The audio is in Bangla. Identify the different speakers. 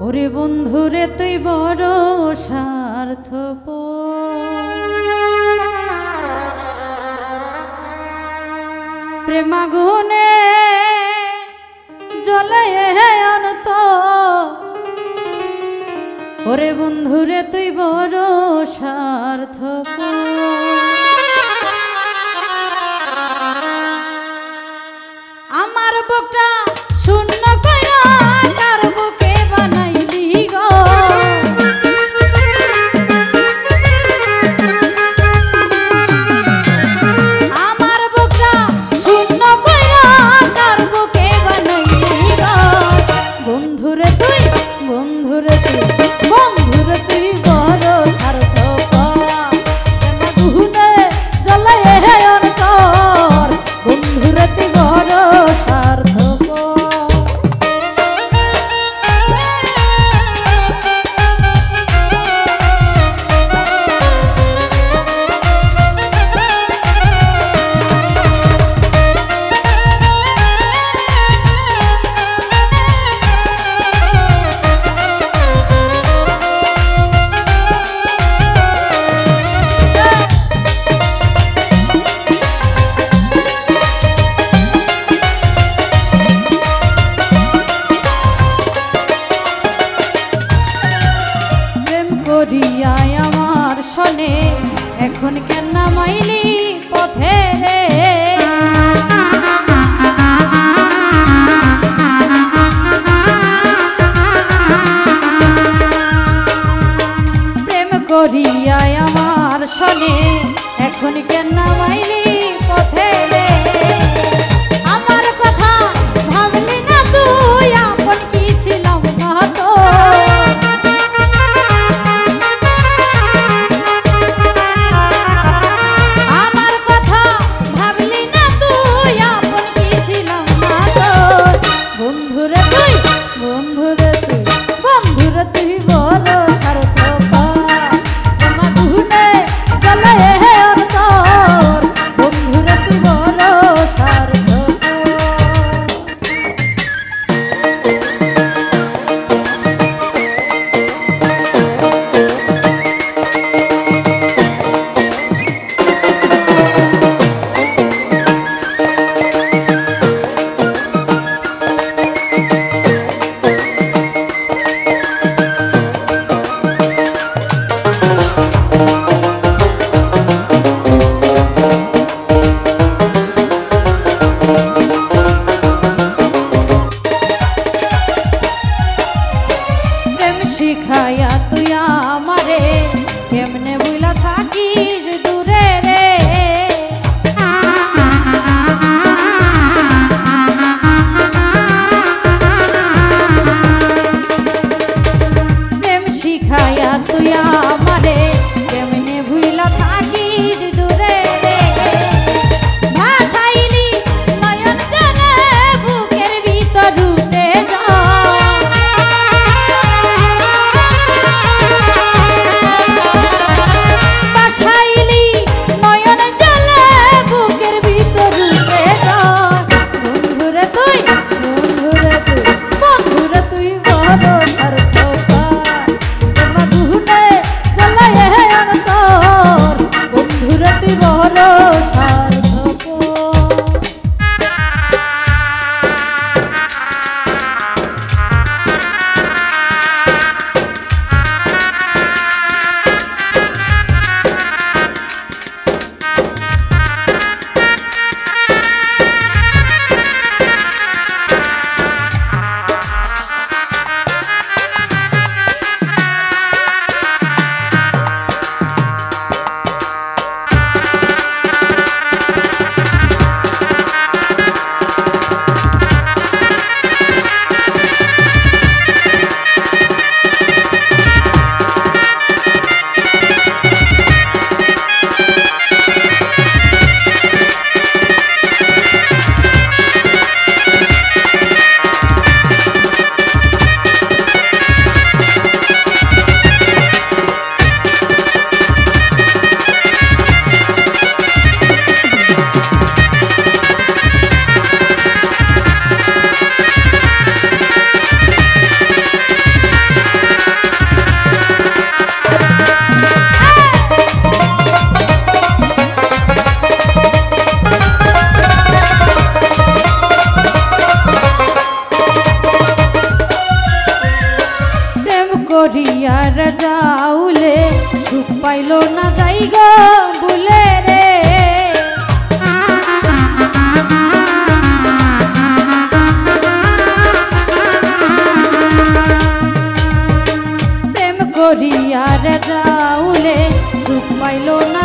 Speaker 1: ওরে বন্ধুরে তুই বড় স্বার্থপর, প্রেমাগুনে জ্বলে অনত। ওরে বন্ধুরে তুই বড় স্বার্থপর, আমার বুকটা শূন্য কইরা কার বুকে বানাইলি গো। আমার বুকটা শূন্য কইরা কার বুকে বানাইলি গো। বন্ধুরে তুই বন্ধুরে তুই বন্ধুরে তুই বড় স্বার্থপর, প্রেমাগুনে জ্বলে অন্তর। বন্ধুরে তুই বড় করিয়ায় আমার শোনে এখন কেন নামাইলি পথে রে। প্রেম করিয়ায় আমার শোনে এখন কেন নামাইলি পথে রে। আমার কথা ভাবলি না তুই আপন কি ছিলাম না তো। শিখায়া তুই আমারে কেমনে বুইলা থাকিস দূরে রে। প্রেম শিখায়া তুই আমারে কেমনে বুইলা থাকিস দূরে রে। ভাসাইলি নয়ন জলে বুকের ভিতর উঠে যা। ভাসাইলি করিয়ার যাউলে সুখ পাইল না যাই গো বুলে রে প্রেম করিয়ার যাউলে সুখ পাইল না